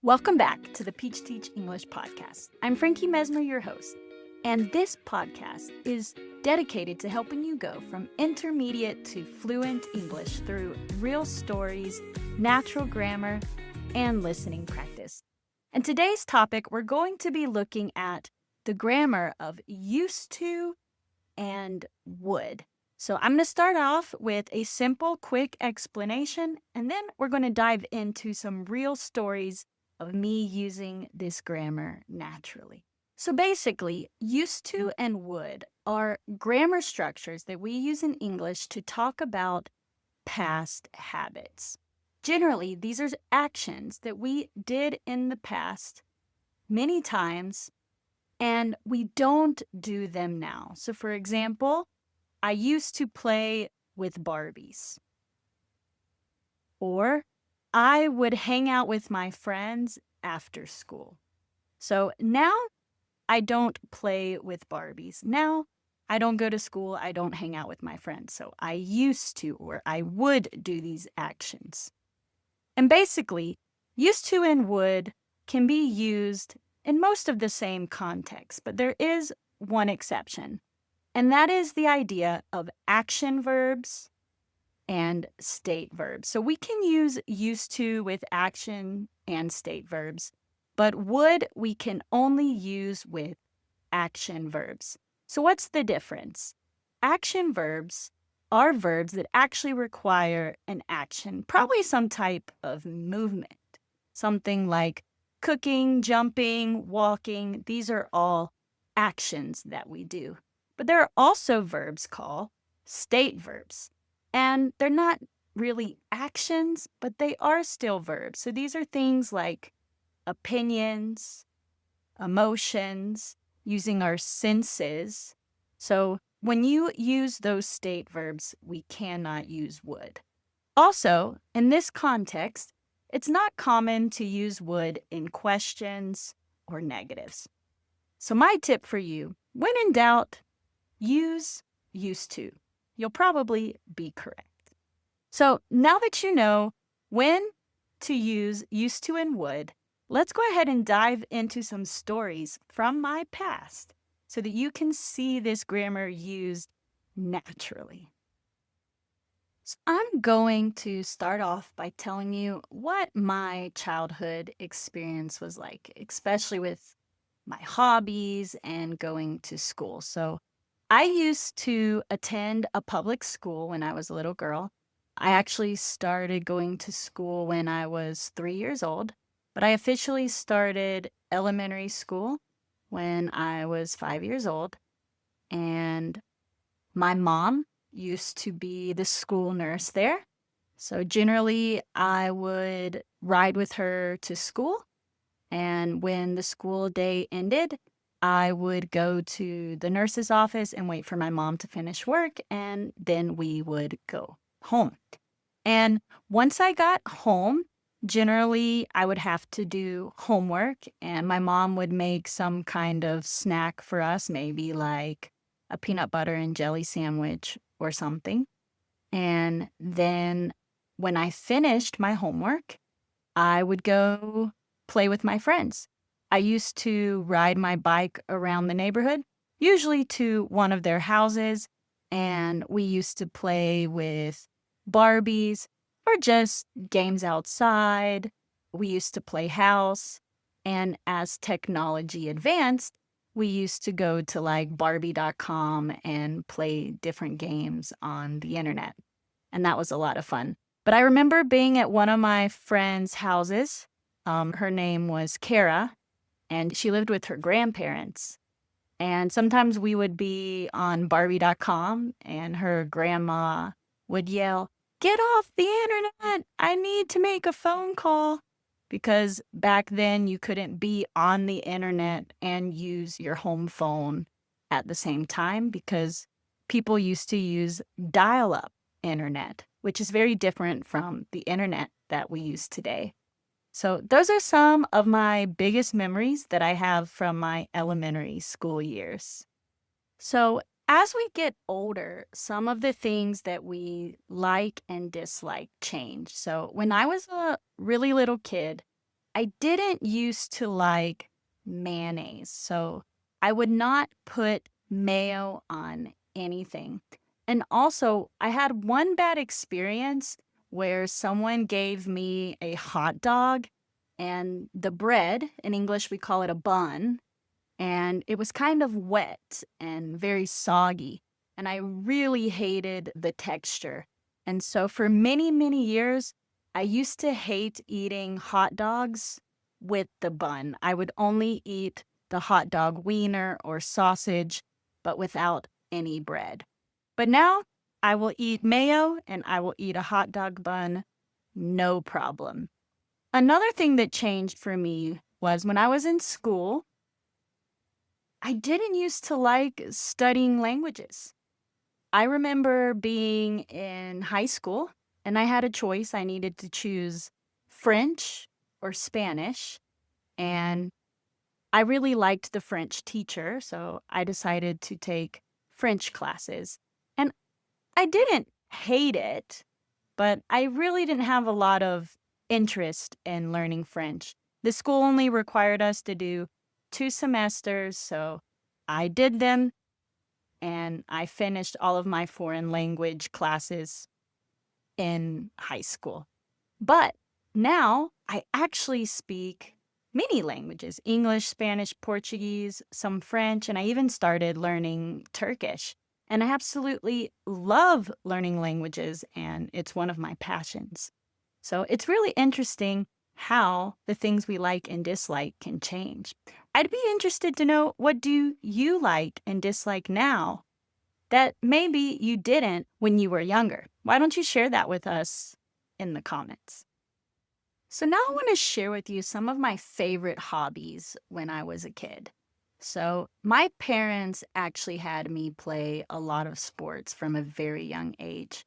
Welcome back to the Peach Teach English podcast. I'm Frankie Mesmer, your host, and this podcast is dedicated to helping you go from intermediate to fluent English through real stories, natural grammar, and listening practice. And today's topic, we're going to be looking at the grammar of used to and would. So I'm going to start off with a simple, quick explanation, and then we're going to dive into some real stories of me using this grammar naturally. So basically, used to and would are grammar structures that we use in English to talk about past habits. Generally, these are actions that we did in the past many times, and we don't do them now. So for example, I used to play with Barbies. Or I would hang out with my friends after school. So now I don't play with Barbies. Now I don't go to school. I don't hang out with my friends. So I used to, or I would do these actions. And basically, used to and would can be used in most of the same contexts, but there is one exception. And that is the idea of action verbs and state verbs. So we can use used to with action and state verbs, but would we can only use with action verbs. So what's the difference? Action verbs are verbs that actually require an action, probably some type of movement. Something like cooking, jumping, walking. These are all actions that we do. But there are also verbs called state verbs. And they're not really actions, but they are still verbs. So these are things like opinions, emotions, using our senses. So when you use those state verbs, we cannot use would. Also, in this context, it's not common to use would in questions or negatives. So my tip for you, when in doubt, use used to. You'll probably be correct. So now that you know when to use used to and would, let's go ahead and dive into some stories from my past so that you can see this grammar used naturally. So I'm going to start off by telling you what my childhood experience was like, especially with my hobbies and going to school. So I used to attend a public school when I was a little girl. I actually started going to school when I was 3 years old, but I officially started elementary school when I was 5 years old. And my mom used to be the school nurse there. So generally, I would ride with her to school. And when the school day ended, I would go to the nurse's office and wait for my mom to finish work, and then we would go home. And once I got home, generally I would have to do homework, and my mom would make some kind of snack for us, maybe like a peanut butter and jelly sandwich or something. And then when I finished my homework, I would go play with my friends. I used to ride my bike around the neighborhood, usually to one of their houses, and we used to play with Barbies or just games outside. We used to play house, and as technology advanced, we used to go to like Barbie.com and play different games on the internet, and that was a lot of fun. But I remember being at one of my friends' houses. Her name was Kara, and she lived with her grandparents. And sometimes we would be on Barbie.com, and her grandma would yell, "Get off the internet! I need to make a phone call." Because back then you couldn't be on the internet and use your home phone at the same time because people used to use dial-up internet, which is very different from the internet that we use today. So those are some of my biggest memories that I have from my elementary school years. So as we get older, some of the things that we like and dislike change. So when I was a really little kid, I didn't used to like mayonnaise, so I would not put mayo on anything. And also, I had one bad experience where someone gave me a hot dog and the bread, in English we call it a bun, and it was kind of wet and very soggy. And I really hated the texture. And so for many, many years, I used to hate eating hot dogs with the bun. I would only eat the hot dog wiener or sausage, but without any bread. But now I will eat mayo and I will eat a hot dog bun, no problem. Another thing that changed for me was when I was in school, I didn't used to like studying languages. I remember being in high school and I had a choice. I needed to choose French or Spanish. And I really liked the French teacher, so I decided to take French classes. And I didn't hate it, but I really didn't have a lot of interest in learning French. The school only required us to do 2 semesters, so I did them and I finished all of my foreign language classes in high school. But now I actually speak many languages: English, Spanish, Portuguese, some French, and I even started learning Turkish. And I absolutely love learning languages, and it's one of my passions. So it's really interesting how the things we like and dislike can change. I'd be interested to know, what do you like and dislike now that maybe you didn't when you were younger? Why don't you share that with us in the comments? So now I want to share with you some of my favorite hobbies when I was a kid. So my parents actually had me play a lot of sports from a very young age.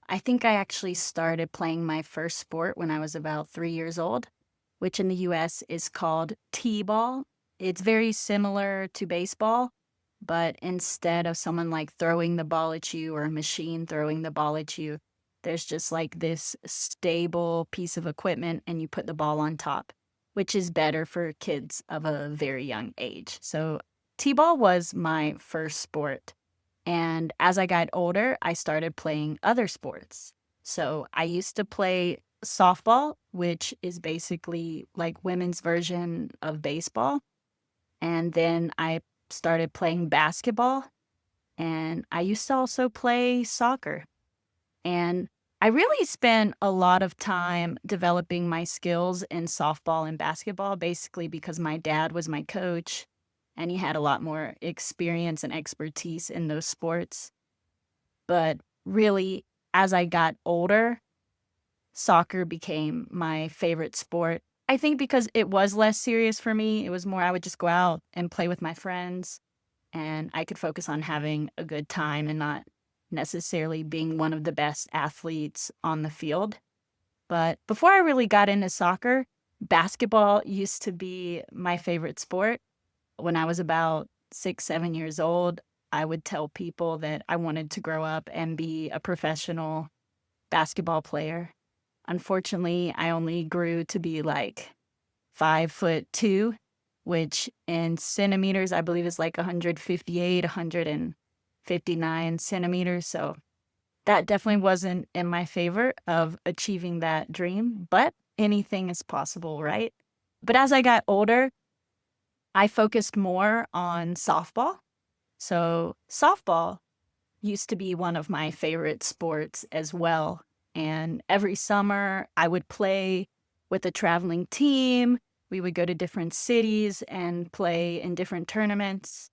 I think I actually started playing my first sport when I was about 3 years old, which in the US is called T-ball. It's very similar to baseball, but instead of someone like throwing the ball at you or a machine throwing the ball at you, there's just like this stable piece of equipment and you put the ball on top, which is better for kids of a very young age. So T-ball was my first sport. And as I got older, I started playing other sports. So I used to play softball, which is basically like women's version of baseball. And then I started playing basketball. And I used to also play soccer. And I really spent a lot of time developing my skills in softball and basketball, basically because my dad was my coach and he had a lot more experience and expertise in those sports. But really, as I got older, soccer became my favorite sport. I think because it was less serious for me. It was more, I would just go out and play with my friends and I could focus on having a good time and not necessarily being one of the best athletes on the field. But before I really got into soccer, basketball used to be my favorite sport. When I was about 6, 7 years old, I would tell people that I wanted to grow up and be a professional basketball player. Unfortunately, I only grew to be like 5'2", which in centimeters, I believe is like 158, 159 centimeters. So that definitely wasn't in my favor of achieving that dream, but anything is possible, right? But as I got older, I focused more on softball. So softball used to be one of my favorite sports as well. And every summer I would play with a traveling team. We would go to different cities and play in different tournaments.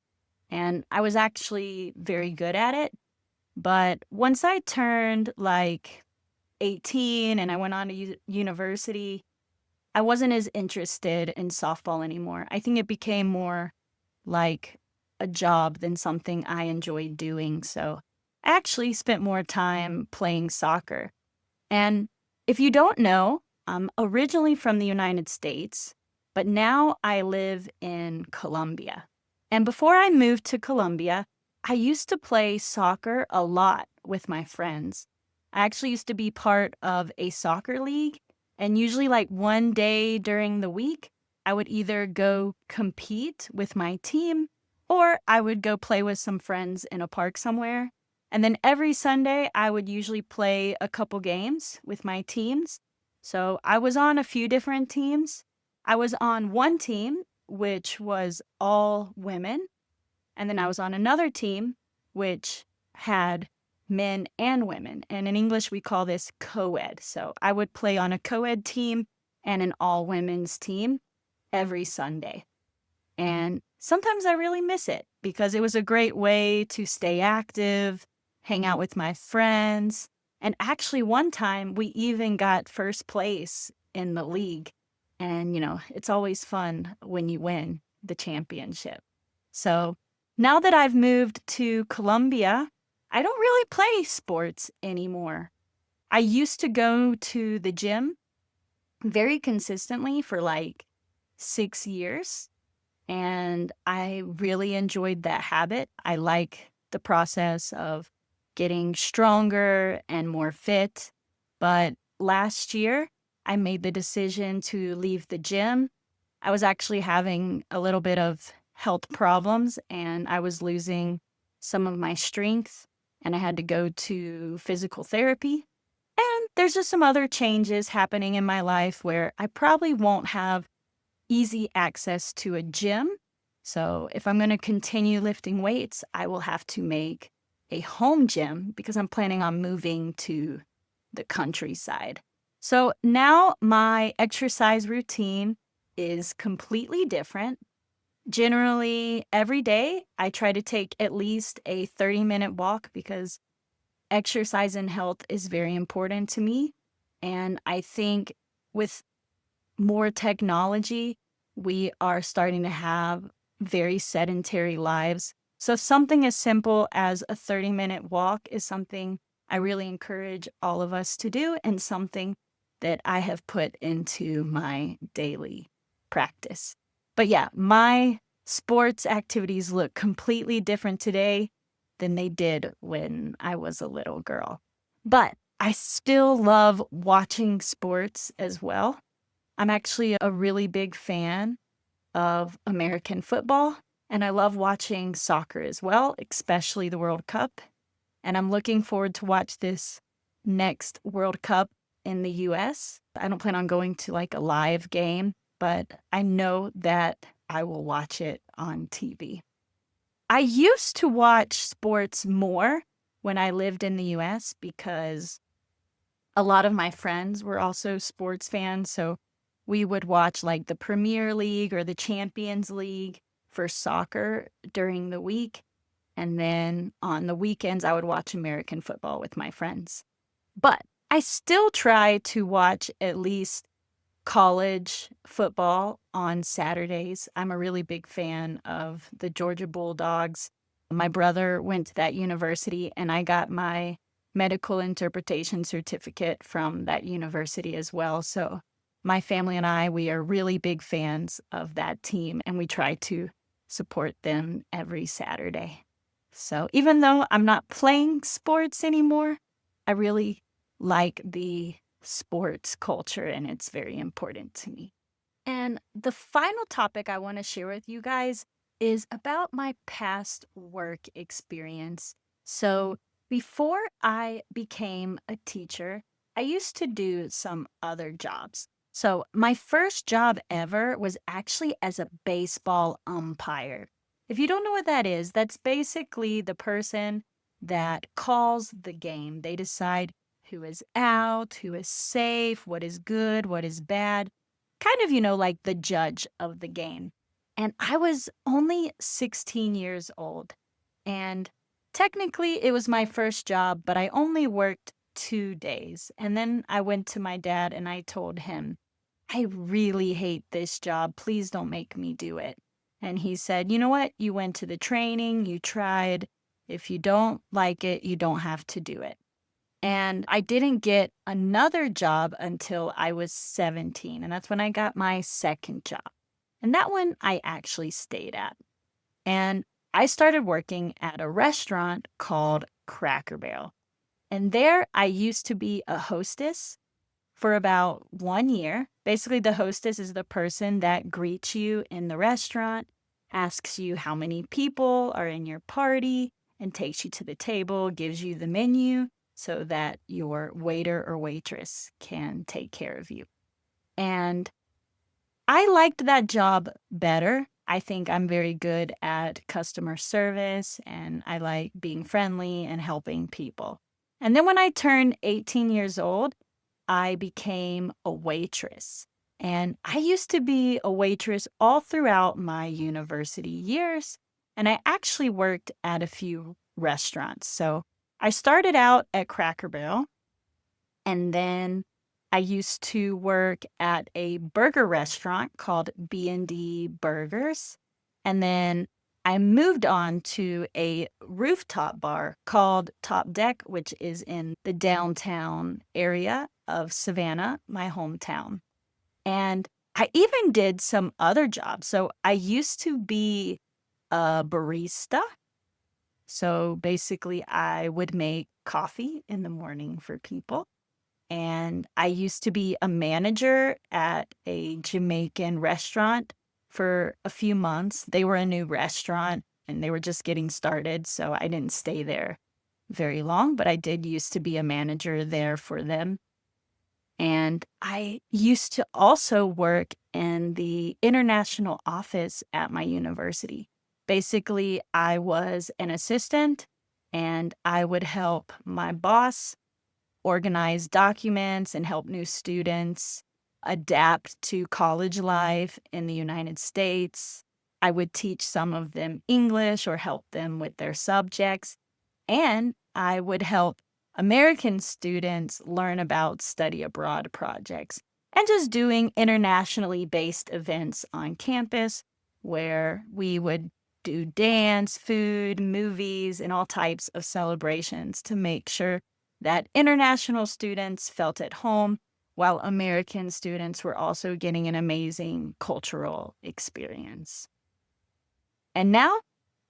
And I was actually very good at it. But once I turned like 18 and I went on to university, I wasn't as interested in softball anymore. I think it became more like a job than something I enjoyed doing. So I actually spent more time playing soccer. And if you don't know, I'm originally from the United States, but now I live in Colombia. And before I moved to Colombia, I used to play soccer a lot with my friends. I actually used to be part of a soccer league, And usually, like one day during the week, I would either go compete with my team or I would go play with some friends in a park somewhere. And then every Sunday, I would usually play a couple games with my teams. So I was on a few different teams. I was on one team, which was all women. And then I was on another team, which had men and women. And in English, we call this co-ed. So I would play on a co-ed team and an all women's team every Sunday. And sometimes I really miss it because it was a great way to stay active, hang out with my friends. And actually, one time we even got first place in the league. And, it's always fun when you win the championship. So now that I've moved to Colombia, I don't really play sports anymore. I used to go to the gym very consistently for like 6 years. And I really enjoyed that habit. I like the process of getting stronger and more fit. But last year, I made the decision to leave the gym. I was actually having a little bit of health problems and I was losing some of my strength, and I had to go to physical therapy. And there's just some other changes happening in my life where I probably won't have easy access to a gym. So if I'm going to continue lifting weights, I will have to make a home gym because I'm planning on moving to the countryside. So now my exercise routine is completely different. Generally, every day I try to take at least a 30-minute walk because exercise and health is very important to me. And I think with more technology, we are starting to have very sedentary lives. So something as simple as a 30-minute walk is something I really encourage all of us to do and something that I have put into my daily practice. But yeah, my sports activities look completely different today than they did when I was a little girl. But I still love watching sports as well. I'm actually a really big fan of American football, and I love watching soccer as well, especially the World Cup. And I'm looking forward to watch this next World Cup in the US. I don't plan on going to like a live game, but I know that I will watch it on TV. I used to watch sports more when I lived in the US because a lot of my friends were also sports fans, so we would watch like the Premier League or the Champions League for soccer during the week. And then on the weekends, I would watch American football with my friends. But I still try to watch at least college football on Saturdays. I'm a really big fan of the Georgia Bulldogs. My brother went to that university, and I got my medical interpretation certificate from that university as well. So my family and I, we are really big fans of that team, and we try to support them every Saturday. So even though I'm not playing sports anymore, I really like the sports culture, and it's very important to me. And the final topic I want to share with you guys is about my past work experience. So, before I became a teacher, I used to do some other jobs. So, my first job ever was actually as a baseball umpire. If you don't know what that is, that's basically the person that calls the game. They decide who is out, who is safe, what is good, what is bad, kind of, like the judge of the game. And I was only 16 years old. And technically, it was my first job, but I only worked 2 days. And then I went to my dad and I told him, I really hate this job. Please don't make me do it. And he said, you know what? You went to the training, you tried. If you don't like it, you don't have to do it. And I didn't get another job until I was 17. And that's when I got my second job. And that one I actually stayed at. And I started working at a restaurant called Cracker Barrel. And there I used to be a hostess for about 1 year. Basically, the hostess is the person that greets you in the restaurant, asks you how many people are in your party, and takes you to the table, gives you the menu so that your waiter or waitress can take care of you. And I liked that job better. I think I'm very good at customer service and I like being friendly and helping people. And then when I turned 18 years old, I became a waitress. And I used to be a waitress all throughout my university years. And I actually worked at a few restaurants. So I started out at Cracker Barrel and then I used to work at a burger restaurant called B&D Burgers. And then I moved on to a rooftop bar called Top Deck, which is in the downtown area of Savannah, my hometown. And I even did some other jobs. So I used to be a barista. So basically, I would make coffee in the morning for people. And I used to be a manager at a Jamaican restaurant for a few months. They were a new restaurant and they were just getting started, so I didn't stay there very long, but I did used to be a manager there for them. And I used to also work in the international office at my university. Basically, I was an assistant and I would help my boss organize documents and help new students adapt to college life in the United States. I would teach some of them English or help them with their subjects. And I would help American students learn about study abroad projects and just doing internationally based events on campus where we would do dance, food, movies, and all types of celebrations to make sure that international students felt at home while American students were also getting an amazing cultural experience. And now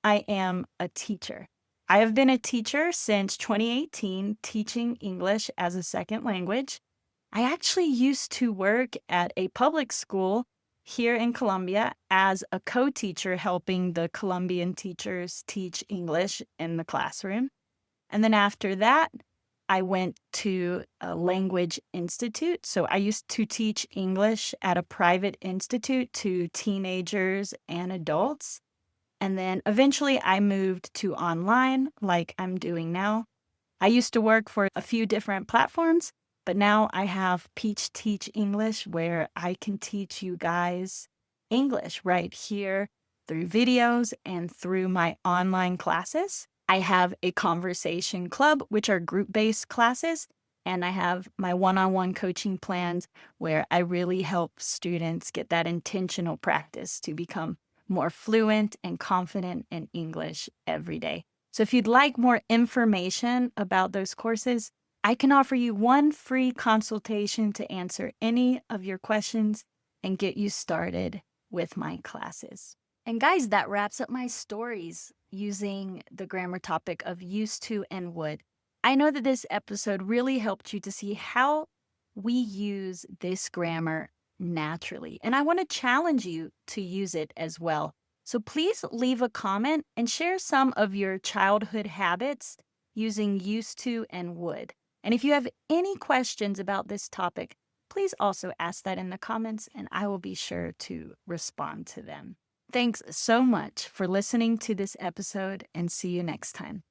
I am a teacher. I have been a teacher since 2018, teaching English as a second language. I actually used to work at a public school here in Colombia as a co-teacher, helping the Colombian teachers teach English in the classroom. And then after that, I went to a language institute. So I used to teach English at a private institute to teenagers and adults. And then eventually I moved to online like I'm doing now. I used to work for a few different platforms, but now I have Peach Teach English where I can teach you guys English right here through videos and through my online classes. I have a conversation club, which are group-based classes, and I have my one-on-one coaching plans where I really help students get that intentional practice to become more fluent and confident in English every day. So if you'd like more information about those courses, I can offer you one free consultation to answer any of your questions and get you started with my classes. And guys, that wraps up my stories using the grammar topic of used to and would. I know that this episode really helped you to see how we use this grammar naturally, and I want to challenge you to use it as well. So please leave a comment and share some of your childhood habits using used to and would. And if you have any questions about this topic, please also ask that in the comments and I will be sure to respond to them. Thanks so much for listening to this episode and see you next time.